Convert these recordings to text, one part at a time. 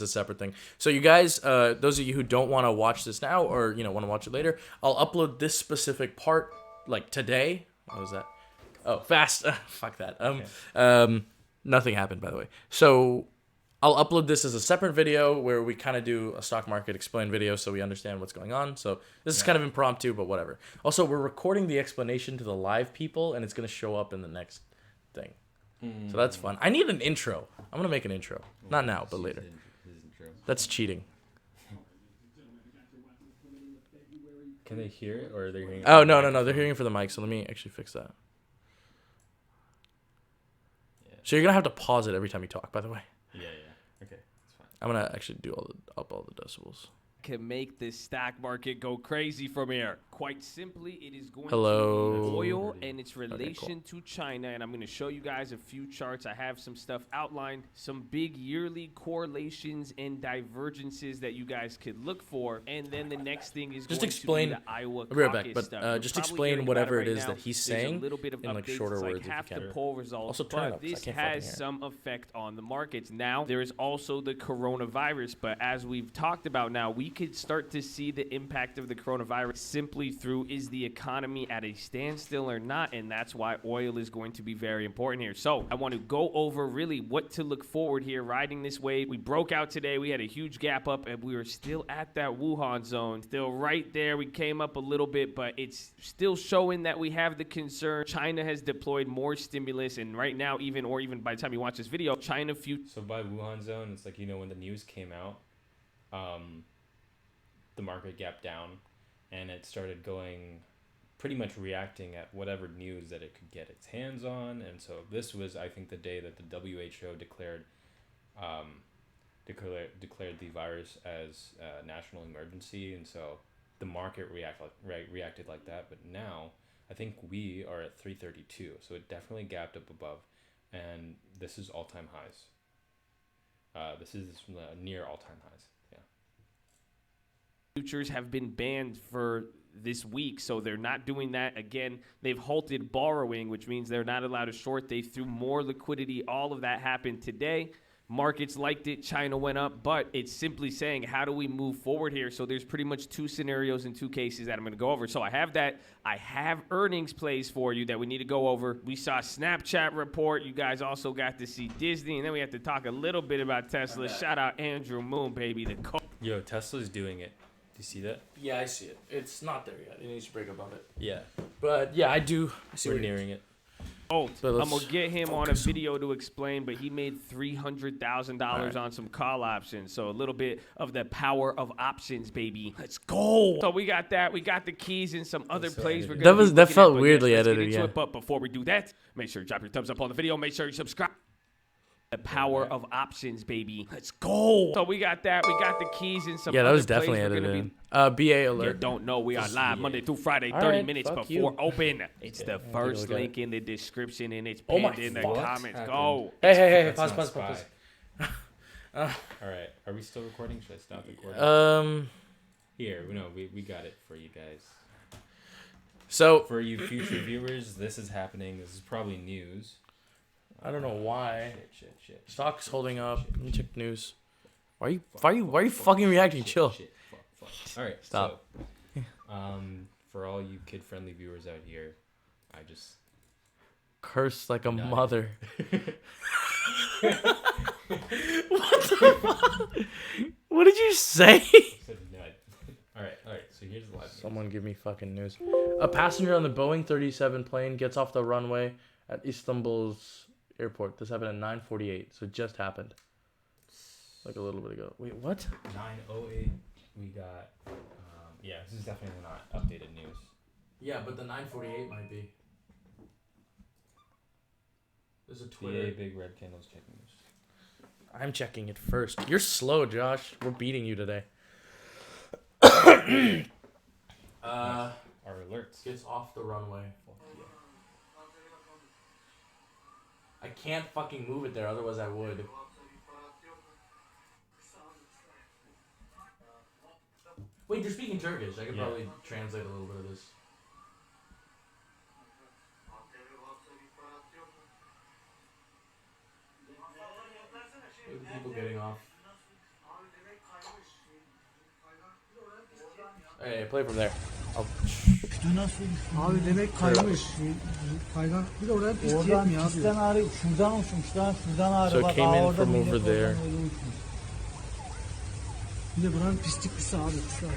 a separate thing. So you guys, those of you who don't want to watch this now or want to watch it later, I'll upload this specific part like today. What was that? Oh, fast. Fuck that. Nothing happened, by the way. So I'll upload this as a separate video where we kind of do a stock market explain video so we understand what's going on. So this is kind of impromptu, but whatever. Also, we're recording the explanation to the live people, and it's going to show up in the next thing. So that's fun. I need an intro. I'm going to make an intro. Not now, but later. That's cheating. Can they hear it, or are they hearing it? Oh, no. They're hearing it for the mic, so let me actually fix that. Yeah. So you're going to have to pause it every time you talk, by the way. Yeah. Okay, that's fine. I'm going to actually do up all the decibels. Can make this stock market go crazy from here. Quite simply, it is going Hello. to be oil and its relation Okay, to China. And I'm going to show you guys a few charts. I have some stuff outlined, some big yearly correlations and divergences that you guys could look for. And then the next thing is Just going explain. to be the Iowa I'll be right back, caucus but stuff. You're just probably explain hearing whatever about it right is now. that he's There's saying a little bit of in like updates. shorter It's words like if you half the can. poll results, Also turn it but up, 'cause I this can't fucking has hear it. some effect on the markets. Now, there is also the coronavirus, but as we've talked about now, we could start to see the impact of the coronavirus simply through is the economy at a standstill or not, and that's why oil is going to be very important here. So I want to go over really what to look forward here riding this wave. We broke out today. We had a huge gap up, and we were still at that Wuhan zone, still right there. We came up a little bit, but it's still showing that we have the concern. China has deployed more stimulus, and right now, even by the time you watch this video, China future. So by Wuhan zone, it's like, when the news came out, the market gapped down, and it started going, pretty much reacting at whatever news that it could get its hands on. And so this was, I think, the day that the WHO declared the virus as a national emergency, and so the market reacted like that. But now I think we are at 332, so it definitely gapped up above, and this is all-time highs. This is near all-time highs. Yeah. Futures have been banned for this week, so they're not doing that again. They've halted borrowing, which means they're not allowed to short. They threw more liquidity. All of that happened today. Markets liked it. China went up, but it's simply saying, how do we move forward here? So there's pretty much two scenarios in two cases that I'm going to go over. So I have that. I have earnings plays for you that we need to go over. We saw Snapchat report. You guys also got to see Disney, and then we have to talk a little bit about Tesla. Shout out Andrew Moon, baby. Yo, Tesla's doing it. Do you see that? Yeah, I see it. It's not there yet. It needs to break above it. Yeah. But yeah, I do. I see We're what nearing it. I'm let's going to get him on a focus. video to explain, but he made $300,000 Alright. on some call options. So a little bit of the power of options, baby. Let's go. So we got that. We got the keys and some other so plays. We're edited. gonna be That looking felt at, but weirdly let's get edited, into yeah. it. But before we do that, make sure you drop your thumbs up on the video. Make sure you subscribe. The power of options, baby. Let's go. So we got that. We got the keys and some Yeah, that other was definitely plays. We're edited gonna in. BA You alert. don't know we are live yeah. Monday through Friday, All 30 right, minutes fuck before you. open. It's the take a first look at link in the description, and it's Oh my pinned in the fuck. comments. Happened. Go. Hey, That's pause, not pause, spy. pause. All right. Are we still recording? Should I stop recording? Here, we got it for you guys. So For you future viewers, this is happening. This is probably news. I don't know why. Shit. Stock's holding up. Let me check the news. Why are you fucking reacting? Chill. Fuck. All right. Stop. So, for all you kid-friendly viewers out here, I just Cursed like a Got it. mother. What the fuck? What did you say? said nut. All right. So here's the live news. Someone give me fucking news. A passenger on the Boeing 37 plane gets off the runway at Istanbul's airport. This happened at 9:48, so it just happened. Like a little bit ago. Wait, what? 9:08. We got. Yeah, this is definitely not updated news. Yeah, but the 9:48 might be. There's a BA Big Red Candles checking news. I'm checking it first. You're slow, Josh. We're beating you today. Our alerts. Gets off the runway. I can't fucking move it there, otherwise I would. Wait, you're speaking Turkish. I could Yeah. probably translate a little bit of this. Look at the people getting off. Hey, play from there. I'll... Nasıl? Abi demek kaymış. Kaygan. Bir de oraya pist yetmiyor abi. Şuradan ağrı, şuradan uçmuşlar. Şuradan ağrı. So it Bak came in orada from millet over oradan there. öyle uçmuş. Bir de buranın pislik kısa abi kısa.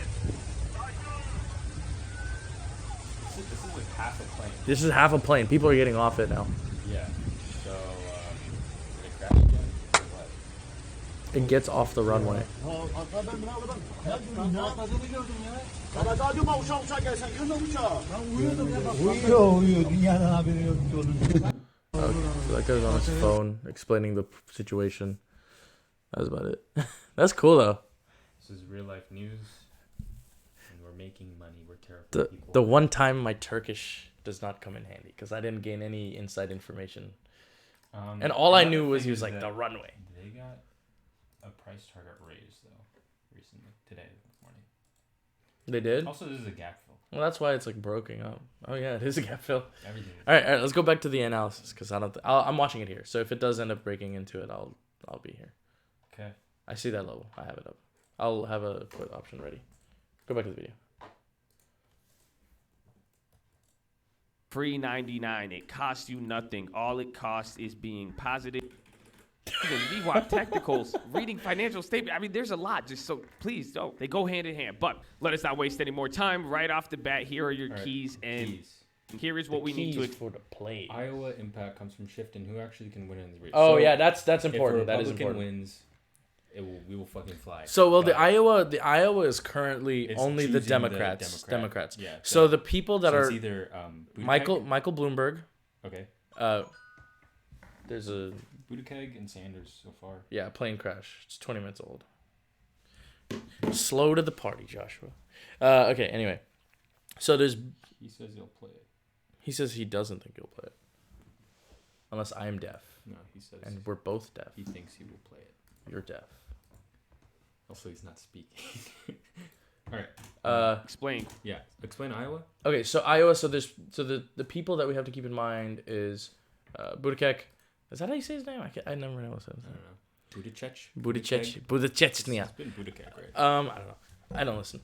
This is like half a plane. This is half a plane. People are getting off it now. Yeah. So, did it crash again? What? It gets off the runway. Arkadan ben oradan. Ne atladığını gördüm ya. Bana daha diyorum uçak gelsen görüyor musun uçağı? Ben uyuyordum ya. Uyuyor. Dünyadan haberi yok onun. Okay, so that guy's on his phone explaining the situation. That's about it. That's cool though. This is real life news, and we're making money. We're terrible The people. one time my Turkish does not come in handy because I didn't gain any inside information, and all I another knew was thing he was is like that the runway. They got a price target raise though recently today this morning. They did. Also, this is a gap fill. Well, that's why it's like broken up. Oh yeah, it is a gap fill. Everything. Is All right, let's go back to the analysis because I don't. I'm watching it here. So if it does end up breaking into it, I'll be here. Okay. I see that level. I have it up. I'll have a put option ready. Go back to the video. Free 99. It costs you nothing. All it costs is being positive. Even VWAP technicals, reading financial statement. I mean, there's a lot. Just so please don't. They go hand in hand. But let us not waste any more time. Right off the bat, here are your All right, keys, and keys. here is what we need to. for the play. Iowa impact comes from shifting who actually can win in the race. Oh So yeah, that's if a important. That is Republican important. wins, we will fucking fly. So well, the But Iowa is currently it's only the choosing Democrats. Democrat. Democrats. Yeah. So the people that so are it's either Buttigieg- Michael Bloomberg. Okay. There's a Buttigieg and Sanders so far. plane crash. It's 20 minutes old. Slow to the party, Joshua. Okay. Anyway, so there's. He says he'll play it. He says he doesn't think he'll play it, unless I'm deaf, No, he says and we're both deaf. he thinks he will play it. You're deaf. Also, he's not speaking. All right. Explain. Yeah. Explain Iowa. Okay, so Iowa. So the people that we have to keep in mind is Buttigieg. Is that how you say his name? I never know what his name. I don't know. Buttigieg. Buttigieg. It's been Buttigieg, right? I don't know. I don't listen.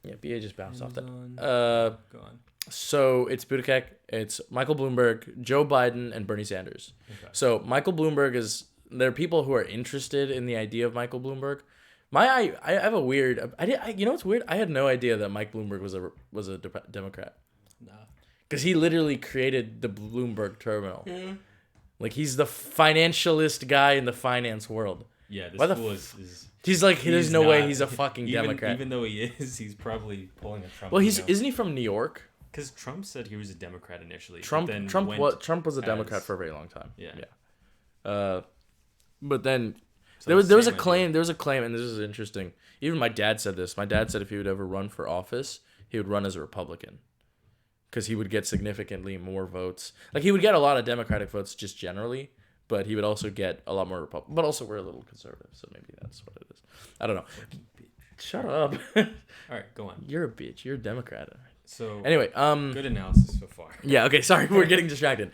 Yeah, BA just bounced off that. Go on. So it's Buttigieg, it's Michael Bloomberg, Joe Biden, and Bernie Sanders. Okay. So Michael Bloomberg is. There are people who are interested in the idea of Michael Bloomberg. I have a weird. You know what's weird? I had no idea that Mike Bloomberg was a Democrat. Nah. Because he literally created the Bloomberg terminal. Yeah. Like he's the financialist guy in the finance world. Yeah, this Why the fool is He's like, there's he's no way not- he's a fucking Democrat. Even though he is, he's probably pulling a Trump. Well, isn't he from New York? Because Trump said he was a Democrat initially. Trump but then Trump was a Democrat as- for a very long time. Yeah. But then So there was a same claim. idea. There was a claim, and this is interesting. Even my dad said this. My dad said if he would ever run for office, he would run as a Republican, because he would get significantly more votes. Like he would get a lot of Democratic votes just generally, but he would also get a lot more Republican. But also we're a little conservative, so maybe that's what it is. I don't know. Shut up. All right, go on. You're a bitch. You're a Democrat. So Anyway, good analysis so far. yeah, okay, sorry, we're getting distracted.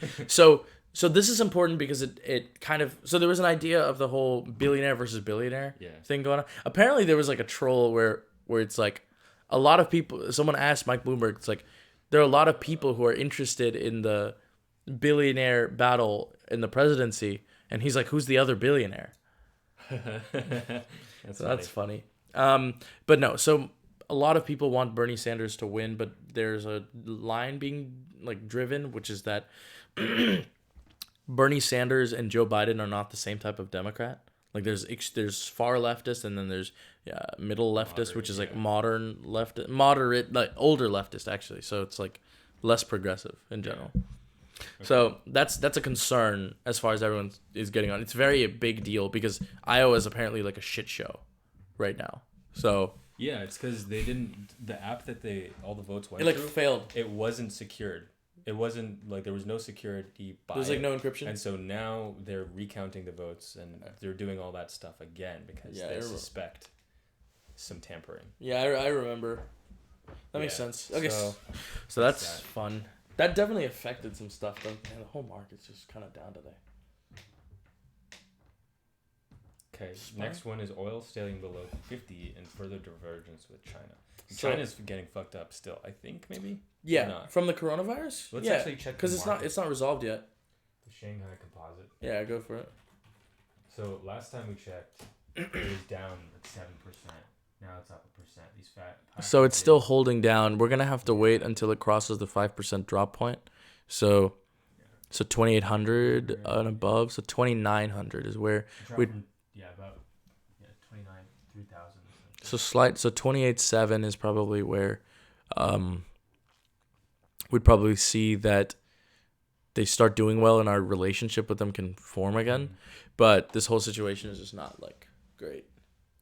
So this is important because it kind of, so there was an idea of the whole billionaire versus billionaire Yeah. thing going on. Apparently there was like a troll where it's like a lot of people, someone asked Mike Bloomberg, it's like there are a lot of people who are interested in the billionaire battle in the presidency, and he's like, who's the other billionaire? That's funny. But no, so a lot of people want Bernie Sanders to win, but there's a line being like driven, which is that Bernie Sanders and Joe Biden are not the same type of Democrat. Like there's far leftist, and then there's middle leftist, which is like modern left, moderate, like older leftist actually. So it's like less progressive in general. Okay. So that's a concern as far as everyone is getting on. It's very a big deal because Iowa is apparently like a shit show right now. So Yeah, it's because they didn't. The app that all the votes went it like through, failed. it wasn't secured. It wasn't like there was no security by There's like no encryption. And so now they're recounting the votes and they're doing all that stuff again because Yeah, I they remember. suspect some tampering. Yeah, I remember. That makes Yeah, sense. Okay, so so that's that. fun. That definitely affected some stuff, though. Man, the whole market's just kind of down today. Okay, next one is oil staying below 50 and further divergence with China. So- China's getting fucked up still, I think, maybe? Or Yeah, not? from the coronavirus. Let's yeah, actually check the because it's not resolved yet. The Shanghai Composite. Yeah, go for it. So last time we checked, it was down like 7%. Now it's up 1%. These So it's still holding down. We're gonna have to wait until it crosses the 5% drop point. So 2,800 and above. So 2,900 is where we'd. about 29 3,000. So 28.7 is probably where we'd probably see that they start doing well and our relationship with them can form again. But this whole situation is just not like great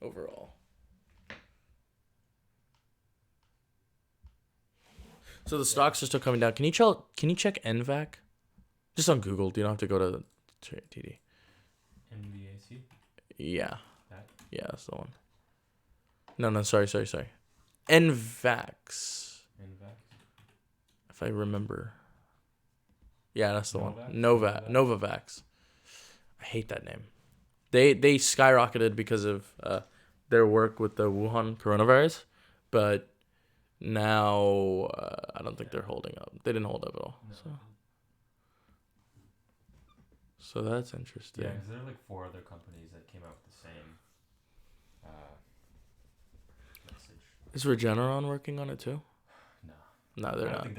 overall. So the stocks are still coming down. Can you check NVAC? Just on Google. You don't have to go to TD. NVAC? Yeah. That? Yeah, that's the one. No, sorry. NVAX. If I remember. Yeah, that's the one. Novavax. I hate that name. They skyrocketed because of their work with the Wuhan coronavirus, but now I don't think they're holding up. They didn't hold up at all. No. So that's interesting. Yeah, because there are like 4 other companies that came out with the same message. Is Regeneron working on it too? No. No, they're I not. think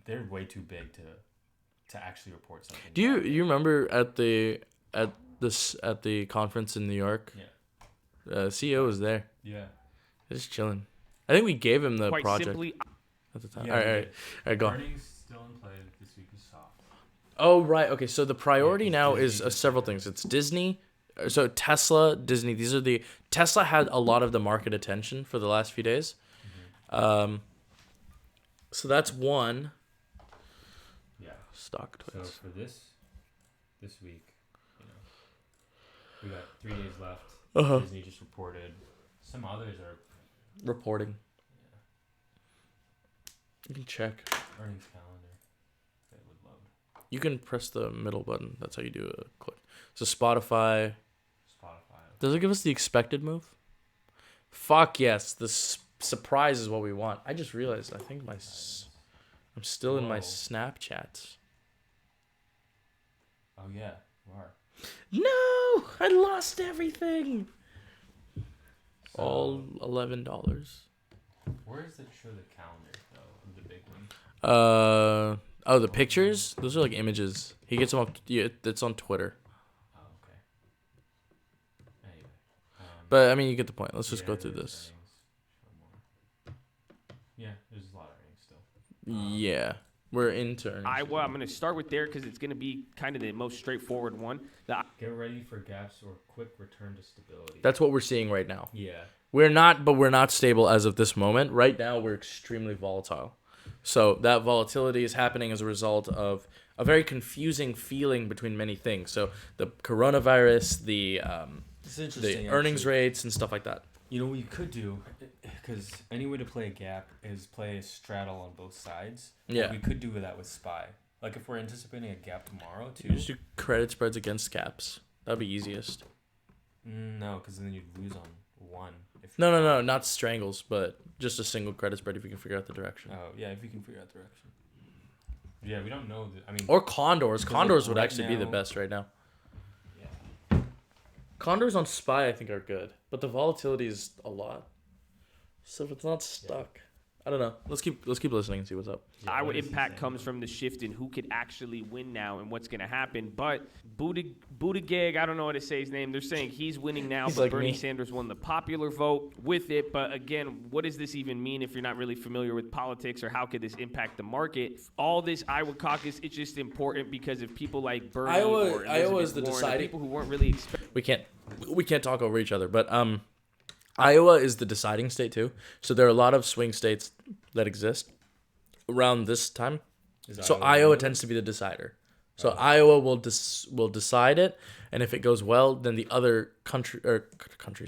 they're way too big to actually report something. Do you remember at the conference in New York? Yeah. CEO was there. Yeah. Just chilling. I think we gave him the Quite project simply, at the time. Yeah, all right, go. Earnings still in play this week is soft. Oh, right. Okay, so the priority Yeah, now Disney is several things. It's Disney. So Tesla, Disney. These are Tesla had a lot of the market attention for the last few days. Mm-hmm. So that's one. Yeah. Stock So twits. for this week, we got 3 days left. Uh-huh. Disney just reported. Some others are Reporting. You can check. earnings calendar. They would load. You can press the middle button. That's how you do a click. So Spotify. Does it give us the expected move? Fuck yes. The surprise is what we want. I just realized. I think I'm still in my Whoa. Snapchats. Oh yeah, you are. No, I lost everything. So, All $11. where does it show the calendar though? The big one. The pictures. Those are like images. He gets them up. Yeah, it's on Twitter. Oh okay. Anyway. But I mean, you get the point. Let's just go through there's this. earnings. Show more. Yeah, there's a lot of earnings still. Yeah, we're into earnings. I'm going to start with there because it's going to be kind of the most straightforward one. Get ready for gaps or quick return to stability. That's what we're seeing right now. Yeah. We're not stable as of this moment. Right now, we're extremely volatile. So that volatility is happening as a result of a very confusing feeling between many things. So the coronavirus, the earnings rates, and stuff like that. You know what you could do, because any way to play a gap is play a straddle on both sides. Yeah. We could do that with SPY. Like if we're anticipating a gap tomorrow too. You just do credit spreads against caps. That'd be easiest. No, because then you'd lose on one. No, not strangles, but just a single credit spread if you can figure out the direction. Oh yeah, if you can figure out direction. Yeah, we don't know. Or condors. Condors would right actually be the now- best right now. Yeah. Condors on SPY I think are good, but the volatility is a lot. So if it's not stuck, I don't know. Let's keep listening and see what's up. Yeah, Our what is he impact saying, comes though? from the shift in who could actually win now and what's going to happen. But Buttigieg, I don't know how to say his name. They're saying he's winning now, He's but like Bernie me. Sanders won the popular vote with it. But again, what does this even mean if you're not really familiar with politics, or how could this impact the market? All this Iowa caucus, it's just important because of people like Bernie or Iowa is the Elizabeth Warren, or deciding- people who weren't really expecting. We can't talk over each other, but Iowa is the deciding state too. So there are a lot of swing states that exist around this time. So Iowa tends to be the decider. So Iowa will decide it, and if it goes well, then the other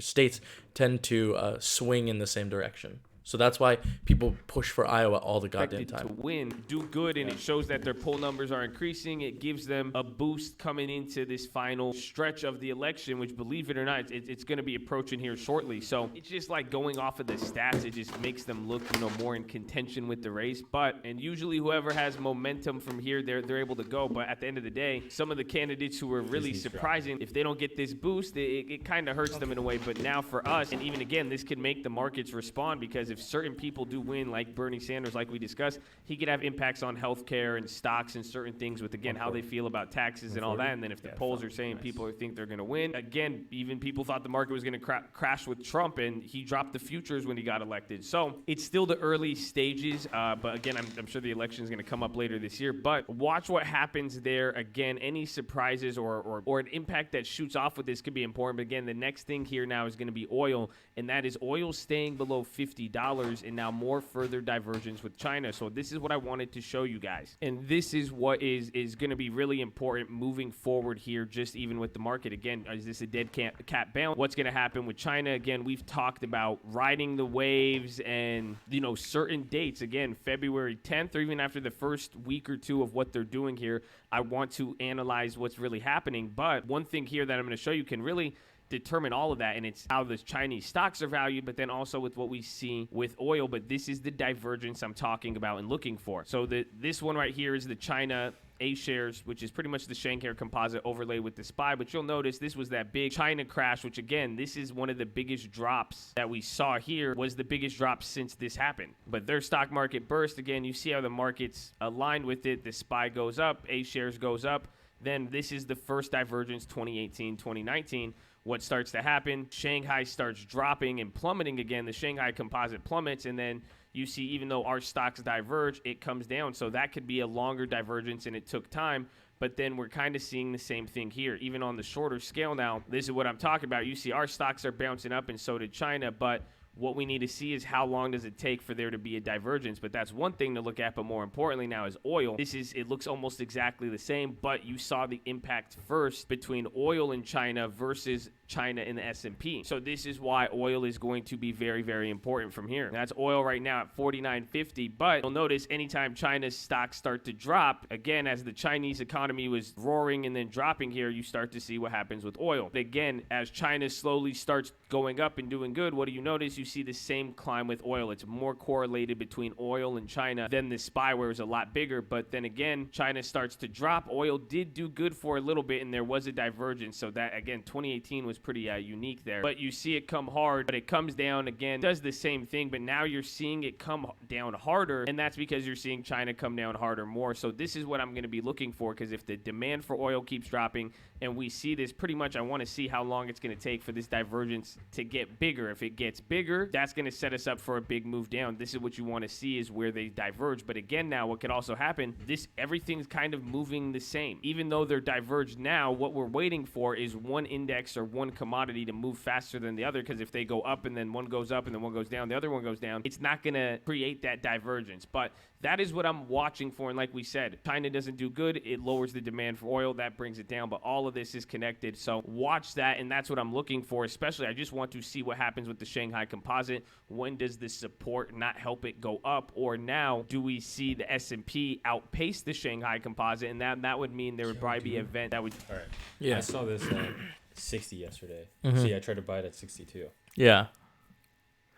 states tend to swing in the same direction. So that's why people push for Iowa all the goddamn expected time. to win, do good, and it shows that their poll numbers are increasing. It gives them a boost coming into this final stretch of the election, which, believe it or not, it's going to be approaching here shortly. So it's just like going off of the stats, it just makes them look, more in contention with the race. And usually whoever has momentum from here, they're able to go. But at the end of the day, some of the candidates who were really surprising, if they don't get this boost, it kind of hurts them in a way. But now for us, and even again, this could make the markets respond, because if certain people do win, like Bernie Sanders, like we discussed, he could have impacts on healthcare and stocks and certain things with, again, how they feel about taxes and all that. And then if the polls are saying people think they're going to win, again, even people thought the market was going to crash with Trump, and he dropped the futures when he got elected. So it's still the early stages. But again, I'm sure the election is going to come up later this year. But watch what happens there. Again, any surprises or an impact that shoots off with this could be important. But again, the next thing here now is going to be oil, and that is oil staying below $50, and now more further divergence with China. So this is what I wanted to show you guys, and this is what is going to be really important moving forward here, just even with the market. Again, is this a dead cat bounce? What's going to happen with China? Again, we've talked about riding the waves and certain dates. Again, February 10th, or even after the first week or two of what they're doing here, I want to analyze what's really happening. But one thing here that I'm going to show you can really determine all of that, and it's how the Chinese stocks are valued, but then also with what we see with oil. But this is the divergence I'm talking about and looking for. So this one right here is the China A-shares, which is pretty much the Shanghai Composite overlay with the SPY. But you'll notice this was that big China crash, which again, this is one of the biggest drops that we saw here, was the biggest drop since this happened. But their stock market burst. Again, you see how the market's aligned with it. The SPY goes up, A-shares goes up. Then this is the first divergence, 2018, 2019. What starts to happen? Shanghai starts dropping and plummeting again. The Shanghai Composite plummets, and then you see, even though our stocks diverge, it comes down. So that could be a longer divergence, and it took time. But then we're kind of seeing the same thing here. Even on the shorter scale now, this is what I'm talking about. You see our stocks are bouncing up, and so did China. But what we need to see is how long does it take for there to be a divergence. But that's one thing to look at. But more importantly now is oil. It looks almost exactly the same, but you saw the impact first between oil in China versus China in the S&P. So this is why oil is going to be very, very important from here. That's oil right now at $49.50. But you'll notice anytime China's stocks start to drop, again, as the Chinese economy was roaring and then dropping here, you start to see what happens with oil. But again, as China slowly starts going up and doing good, what do you notice? You see the same climb with oil. It's more correlated between oil and China than the SPY, where it was a lot bigger. But then again, China starts to drop. Oil did do good for a little bit, and there was a divergence. So that, again, 2018 was pretty unique there. But you see it come hard, but it comes down again, does the same thing, but now you're seeing it come down harder, and that's because you're seeing China come down harder more. So this is what I'm going to be looking for, because if the demand for oil keeps dropping, and we see this pretty much, I want to see how long it's going to take for this divergence to get bigger. If it gets bigger, that's going to set us up for a big move down. This is what you want to see, is where they diverge. But again, now what could also happen, everything's kind of moving the same. Even though they're diverged now, what we're waiting for is one index or one commodity to move faster than the other, because if they go up and then one goes up and then one goes down, the other one goes down, it's not going to create that divergence. But that is what I'm watching for. And like we said, China doesn't do good. It lowers the demand for oil. That brings it down. But all of this is connected. So watch that. And that's what I'm looking for. Especially, I just want to see what happens with the Shanghai Composite. When does the support not help it go up? Or now, do we see the S&P outpace the Shanghai Composite? And that would mean there would probably be an event that would... All right. Yeah. I saw this at 60 yesterday. Mm-hmm. See, I tried to buy it at 62. Yeah.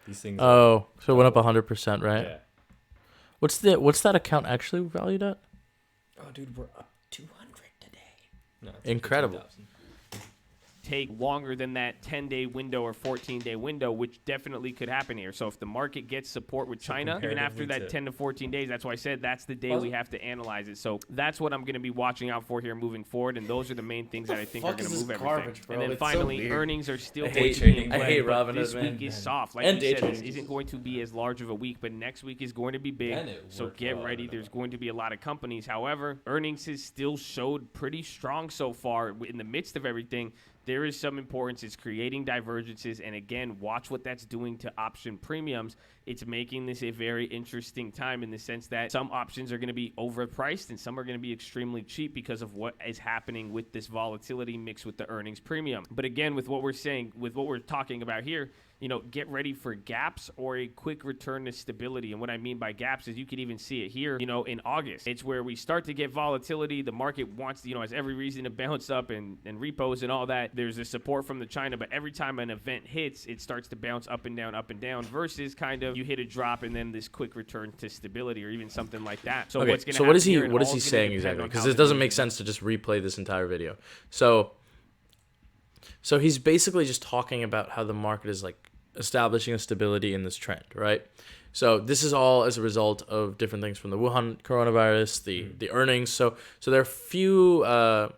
These things... Oh, so it went up 100%, right? Yeah. What's that account actually valued at? Oh, dude, we're up 200 today. No, it's Incredible. 15,000. Take longer than that 10-day window or 14-day window, which definitely could happen here. So if the market gets support with China, even after that 10 to 14 days, that's why I said that's the day we have to analyze it. So that's what I'm going to be watching out for here moving forward, and those are the main things that I think are going to move everything. Bro? And then It's finally, so earnings are still I going hate to be in trading. I play, hate but Robinhood, this man. week is soft. Like And we day said, this trading. isn't going to be as large of a week, but next week is going to be big. And it So worked get well, ready. I don't There's know. going to be a lot of companies. However, earnings has still showed pretty strong so far in the midst of everything. there is some importance. It's creating divergences. And again, watch what that's doing to option premiums. It's making this a very interesting time in the sense that some options are going to be overpriced and some are going to be extremely cheap because of what is happening with this volatility mixed with the earnings premium. But again, with what we're saying, with what we're talking about here, get ready for gaps or a quick return to stability. And what I mean by gaps is you could even see it here, in August. It's where we start to get volatility. The market wants to, has every reason to bounce up and repos and all that. There's a support from the China, but every time an event hits, it starts to bounce up and down versus kind of you hit a drop and then this quick return to stability or even something like that. So okay, what's going to so happen what is he saying exactly? Because it doesn't make sense to just replay this entire video. So he's basically just talking about how the market is like establishing a stability in this trend, right? So this is all as a result of different things from the Wuhan coronavirus, the earnings. So there are a few, I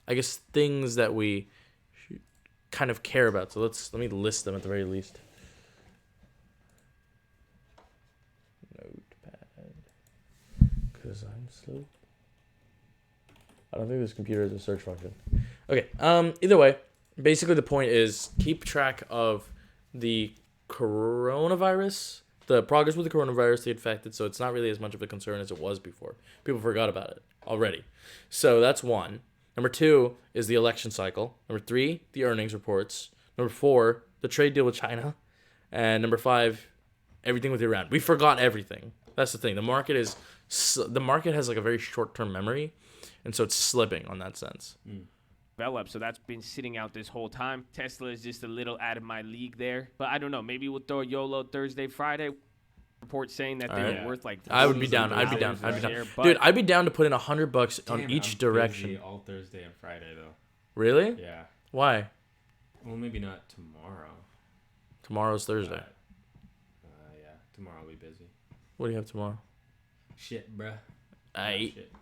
guess, things that we kind of care about. So let me list them at the very least. Notepad, because I'm slow. I don't think this computer has a search function. Okay. Either way, basically the point is keep track of the coronavirus, the progress with the coronavirus, the infected, so it's not really as much of a concern as it was before. People forgot about it already. So that's one. Number 2 is the election cycle. Number 3, the earnings reports. Number 4, the trade deal with China. And number 5, everything with Iran. We forgot everything. That's the thing. The market has like a very short-term memory, and so it's slipping on that sense. Develop, so that's been sitting out this whole time. Tesla is just a little out of my league there, but I don't know. Maybe we'll throw YOLO Thursday, Friday. Report saying that they were worth like. I would be down. I'd be down. Dude, I'd be down to put in $100 on each direction. Busy all Thursday and Friday though. Really? Yeah. Why? Well, maybe not tomorrow. Tomorrow's Thursday. Yeah, tomorrow I'll be busy. What do you have tomorrow? Shit, bruh. Shit.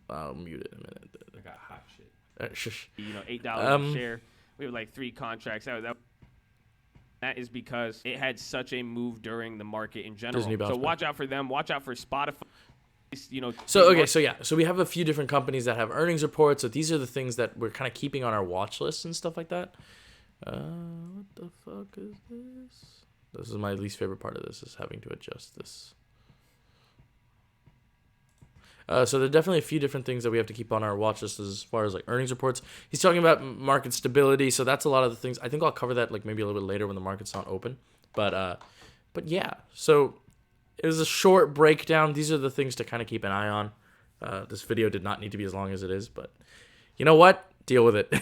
I'll mute it in a minute. I got hot shit. Shush. $8 a share. We have like 3 contracts. That is because it had such a move during the market in general. So watch out for them. Watch out for Spotify. So we have a few different companies that have earnings reports. So these are the things that we're kind of keeping on our watch list and stuff like that. What the fuck is this? This is my least favorite part of this, is having to adjust this. So there are definitely a few different things that we have to keep on our watch list as far as like earnings reports. He's talking about market stability, so that's a lot of the things. I think I'll cover that like maybe a little bit later when the market's not open. But yeah. So it was a short breakdown. These are the things to kind of keep an eye on. This video did not need to be as long as it is, but you know what? Deal with it.